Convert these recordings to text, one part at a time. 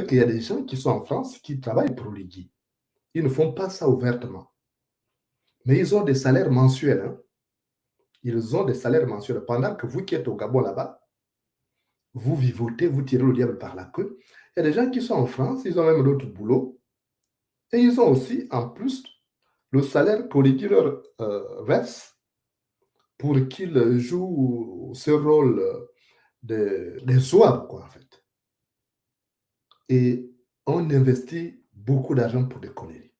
qu'il y a des gens qui sont en France qui travaillent pour Oligui. Ils ne font pas ça ouvertement. Mais ils ont des salaires mensuels. Hein. Ils ont des salaires mensuels. Pendant que vous qui êtes au Gabon là-bas, vous vivotez, vous tirez le diable par la queue. Il y a des gens qui sont en France, ils ont même d'autres boulots. Et ils ont aussi, en plus, le salaire qu'Oligui leur verse pour qu'ils jouent ce rôle des zouaves, quoi, en fait. Et on investit beaucoup d'argent pour des conneries.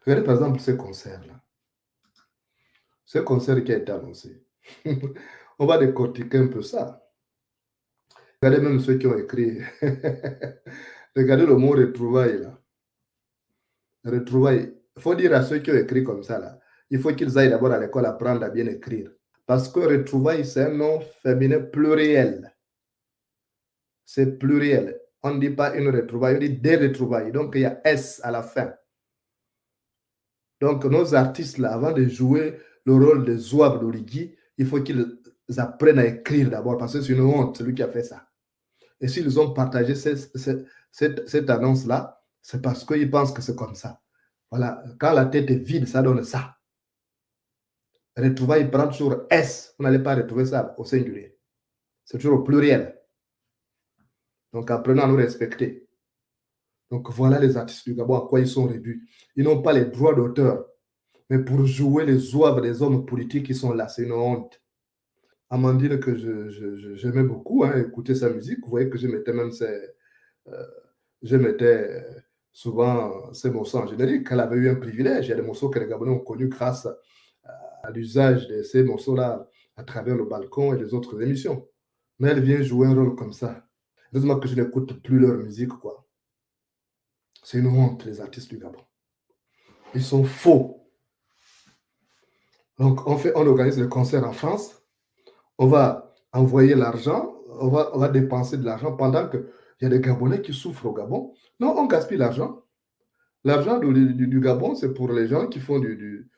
Regardez par exemple ce concert-là. Ce concert qui a été annoncé. On va décortiquer un peu ça. Regardez même ceux qui ont écrit. Regardez le mot retrouvailles là. Retrouvailles. Il faut dire à ceux qui ont écrit comme ça là, il faut qu'ils aillent d'abord à l'école apprendre à bien écrire. Parce que retrouvailles, c'est un nom féminin pluriel. C'est pluriel. On ne dit pas une retrouvaille, on dit des retrouvailles. Donc il y a S à la fin. Donc nos artistes là, avant de jouer le rôle de zouave d'Oligui, il faut qu'ils apprennent à écrire d'abord, parce que c'est une honte, celui qui a fait ça. Et s'ils ont partagé cette annonce-là, c'est parce qu'ils pensent que c'est comme ça. Voilà, quand la tête est vide, ça donne ça. Retrouvailles prend toujours S. Vous n'allez pas retrouver ça au singulier. C'est toujours au pluriel. Donc apprenons à nous respecter. Donc voilà les artistes du Gabon, à quoi ils sont réduits. Ils n'ont pas les droits d'auteur. Mais pour jouer les zouaves des hommes politiques qui sont là, c'est une honte. Amandine, que j'aimais beaucoup, hein, écouter sa musique. Vous voyez que je mettais même je mettais souvent ces morceaux en générique. Elle avait eu un privilège. Il y a des morceaux que les Gabonais ont connus grâce à l'usage de ces morceaux-là à travers le balcon et les autres émissions. Mais elle vient jouer un rôle comme ça. Heureusement que je n'écoute plus leur musique, quoi. C'est une honte, les artistes du Gabon. Ils sont faux. Donc, on organise le concert en France. On va envoyer l'argent, on va dépenser de l'argent pendant qu'il y a des Gabonais qui souffrent au Gabon. Non, on gaspille l'argent. L'argent du Gabon, c'est pour les gens qui font du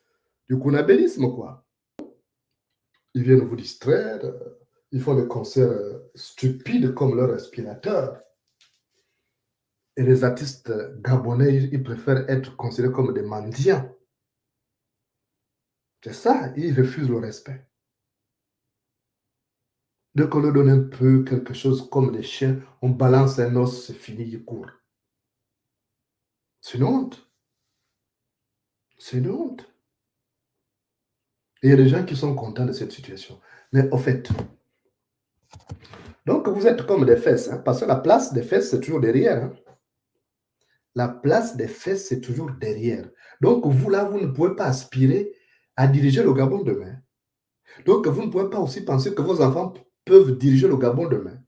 kounabélisme, quoi. Ils viennent vous distraire, ils font des concerts stupides comme leur aspirateur. Et les artistes gabonais, ils préfèrent être considérés comme des mendiants. C'est ça, ils refusent le respect. Dès qu'on leur donne un peu quelque chose comme des chiens, on balance un os, c'est fini, il court. C'est une honte. C'est une honte. Et il y a des gens qui sont contents de cette situation. Mais au fait, donc vous êtes comme des fesses, hein, parce que la place des fesses, c'est toujours derrière. Hein. La place des fesses, c'est toujours derrière. Donc vous, là, vous ne pouvez pas aspirer à diriger le Gabon demain. Donc vous ne pouvez pas aussi penser que vos enfants peuvent diriger le Gabon demain.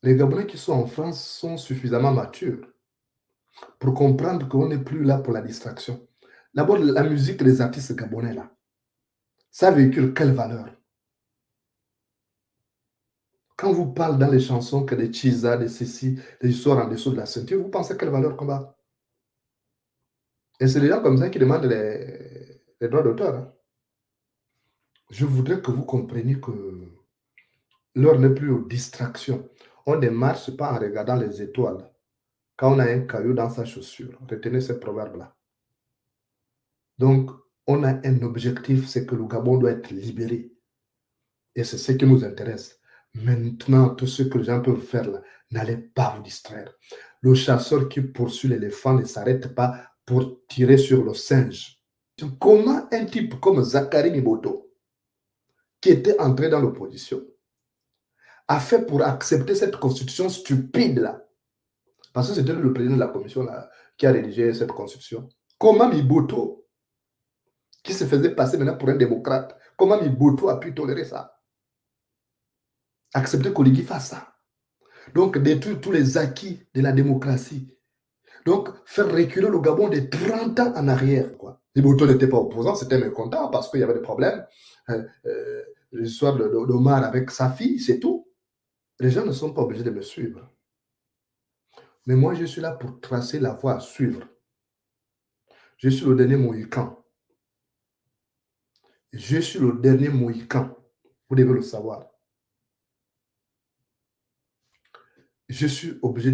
Les Gabonais qui sont en France sont suffisamment matures pour comprendre qu'on n'est plus là pour la distraction. D'abord, la musique des artistes gabonais, là, ça véhicule quelle valeur? Quand vous parlez dans les chansons que des Chisa, des Cécis, des histoires en dessous de la ceinture, vous pensez quelle valeur combat? Et c'est des gens comme ça qui demandent les droits d'auteur. Hein. Je voudrais que vous compreniez que l'heure n'est plus aux distractions. On ne marche pas en regardant les étoiles. Quand on a un caillou dans sa chaussure, retenez ce proverbe-là. Donc, on a un objectif, c'est que le Gabon doit être libéré. Et c'est ce qui nous intéresse. Maintenant, tout ce que les gens peuvent faire là, n'allez pas vous distraire. Le chasseur qui poursuit l'éléphant ne s'arrête pas pour tirer sur le singe. Comment un type comme Zachary Miboto, qui était entré dans l'opposition, a fait pour accepter cette constitution stupide là? Parce que c'était le président de la commission là, qui a rédigé cette constitution. Comment Miboto, qui se faisait passer maintenant pour un démocrate, comment Miboto a pu tolérer ça? Accepter qu'Oligui fasse ça. Donc, détruire tous les acquis de la démocratie. Donc, faire reculer le Gabon de 30 ans en arrière. Miboto n'était pas opposant, c'était mécontent parce qu'il y avait des problèmes. L'histoire d'Omar avec sa fille, c'est tout. Les gens ne sont pas obligés de me suivre. Mais moi, je suis là pour tracer la voie à suivre. Je suis le dernier Mohican. Je suis le dernier Mohican. Vous devez le savoir. Je suis obligé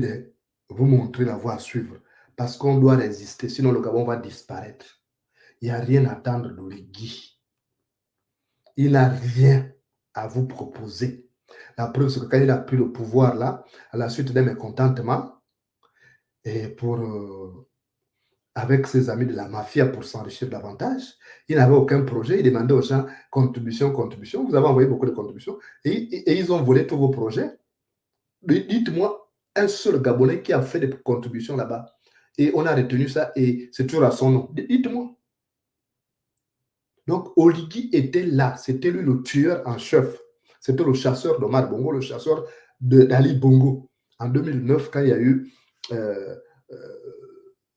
vous montrer la voie à suivre. Parce qu'on doit résister, sinon le Gabon va disparaître. Il n'y a rien à attendre d'Oligui. Il n'a rien à vous proposer. La preuve, c'est que quand il a pris le pouvoir là, à la suite d'un mécontentement, et avec ses amis de la mafia pour s'enrichir davantage, il n'avait aucun projet. Il demandait aux gens contribution, contribution. Vous avez envoyé beaucoup de contributions et ils ont volé tous vos projets. Dites-moi un seul Gabonais qui a fait des contributions là-bas. Et on a retenu ça et c'est toujours à son nom. Dites-moi. Donc, Oligui était là. C'était lui le tueur en chef. C'était le chasseur d'Omar Bongo, le chasseur d'Ali Bongo. En 2009, quand il y a eu euh,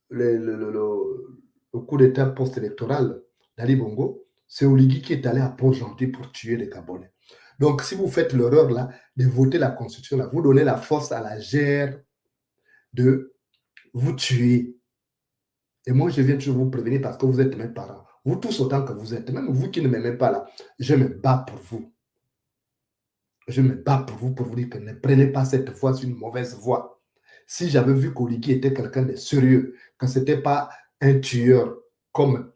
le coup d'État post-électoral d'Ali Bongo, c'est Oligui qui est allé à Port-Gentil pour tuer les Gabonais. Donc, si vous faites l'erreur là de voter la Constitution, là, vous donnez la force à la GER de vous tuer. Et moi, je viens toujours vous prévenir parce que vous êtes mes parents. Vous tous autant que vous êtes, même vous qui ne m'aimez pas là, je me bats pour vous. Je me bats pour vous dire que ne prenez pas cette voie sur une mauvaise voie. Si j'avais vu qu'Oligui était quelqu'un de sérieux, que ce n'était pas un tueur comme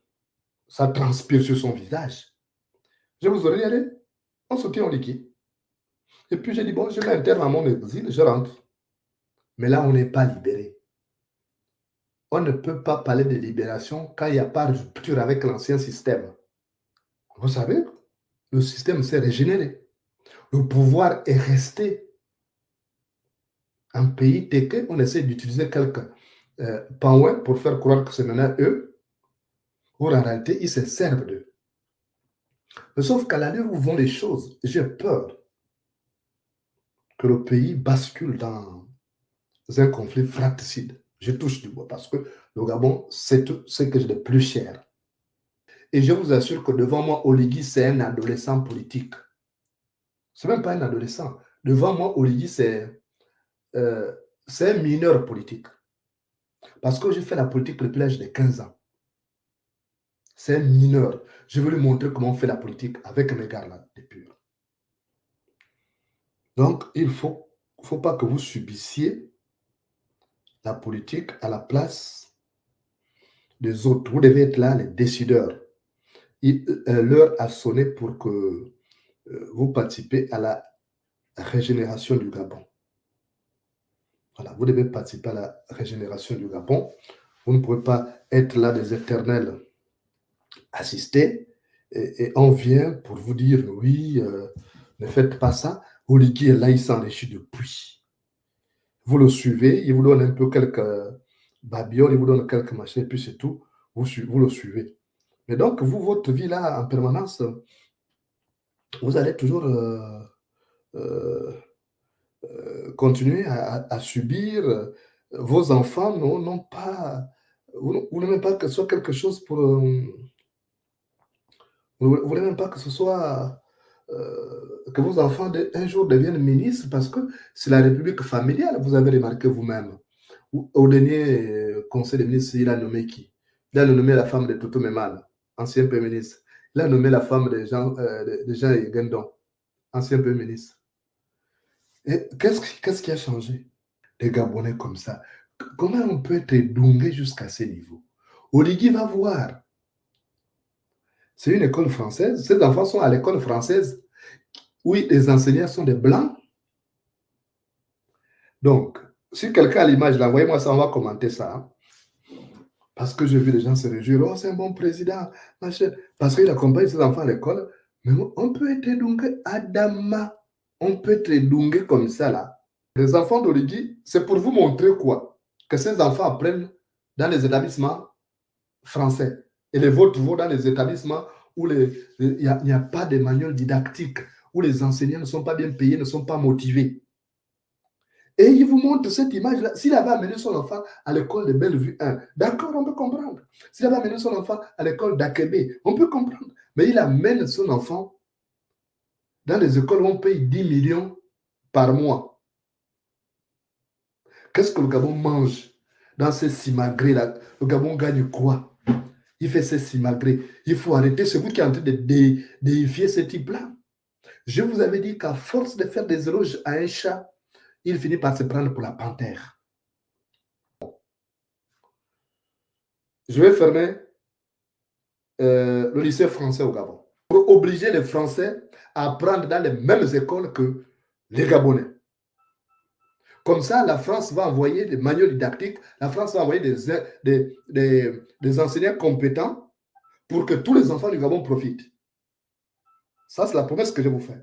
ça transpire sur son visage, je vous aurais dit, allez, on soutient Oligui. Et puis j'ai dit, bon, je mets un terme à mon exil, je rentre. Mais là, on n'est pas libéré. On ne peut pas parler de libération quand il n'y a pas de rupture avec l'ancien système. Vous savez, le système s'est régénéré. Le pouvoir est resté. Un pays tel on essaie d'utiliser quelques panouins pour faire croire que c'est maintenant eux, ou en réalité, ils se servent d'eux. Mais sauf qu'à l'allure où vont les choses, j'ai peur que le pays bascule dans un conflit fratricide. Je touche du bois parce que le Gabon, c'est tout ce que j'ai de plus cher. Et je vous assure que devant moi, Oligui, c'est un adolescent politique. Ce n'est même pas un adolescent. Devant moi, Oligui, c'est un mineur politique. Parce que j'ai fait la politique depuis l'âge de 15 ans. C'est un mineur. Je vais lui montrer comment on fait la politique avec mes gars là, des purs. Donc, il ne faut pas que vous subissiez la politique à la place des autres. Vous devez être là, les décideurs. L'heure a sonné pour que vous participez à la régénération du Gabon. Voilà, vous devez participer à la régénération du Gabon. Vous ne pouvez pas être là des éternels assistés et on vient pour vous dire oui, ne faites pas ça. Oligui est là, il s'enrichit depuis. Vous le suivez, il vous donne un peu quelques babioles, il vous donne quelques machins, et puis c'est tout. Vous le suivez. Mais donc, vous, votre vie là, en permanence, vous allez toujours euh, continuer à subir. Vos enfants n'ont pas. Vous n'aimez pas que ce soit quelque chose pour. Vous ne voulez même pas que ce soit. Que vos enfants un jour deviennent ministres parce que c'est la République familiale, vous avez remarqué vous-même. Au dernier conseil des ministres, il a nommé qui? Il a nommé la femme de Toto Memana, ancien Premier ministre. Il a nommé la femme de Jean Gendon, ancien Premier ministre. Et qu'est-ce qui a changé? Des Gabonais comme ça. Comment on peut être doué jusqu'à ce niveau? Oligui va voir. C'est une école française. Ces enfants sont à l'école française. Oui, les enseignants sont des blancs. Donc, si quelqu'un a l'image, envoyez-moi ça, on va commenter ça. Hein. Parce que j'ai vu les gens se réjouir. Oh, c'est un bon président. Machin. Parce qu'il accompagne ses enfants à l'école. Mais on peut être doué Adama. On peut être doué comme ça, là. Les enfants d'Oligui, c'est pour vous montrer quoi? Que ces enfants apprennent dans les établissements français. Et les vôtres vont dans les établissements où il n'y a pas de manuel didactique, où les enseignants ne sont pas bien payés, ne sont pas motivés. Et il vous montre cette image-là. S'il avait amené son enfant à l'école de Bellevue 1, d'accord, on peut comprendre. S'il avait amené son enfant à l'école d'Akébé, on peut comprendre. Mais il amène son enfant dans les écoles où on paye 10 millions par mois. Qu'est-ce que le Gabon mange dans ces simagrées-là? Le Gabon gagne quoi? Il fait ces simagrées. Il faut arrêter. C'est vous qui êtes en train de déifier ce type-là. Je vous avais dit qu'à force de faire des éloges à un chat, il finit par se prendre pour la panthère. je vais fermer le lycée français au Gabon pour obliger les Français à apprendre dans les mêmes écoles que les Gabonais. Comme ça, la France va envoyer des manuels didactiques, la France va envoyer des enseignants compétents pour que tous les enfants du Gabon profitent. Ça, c'est la promesse que je vous fais.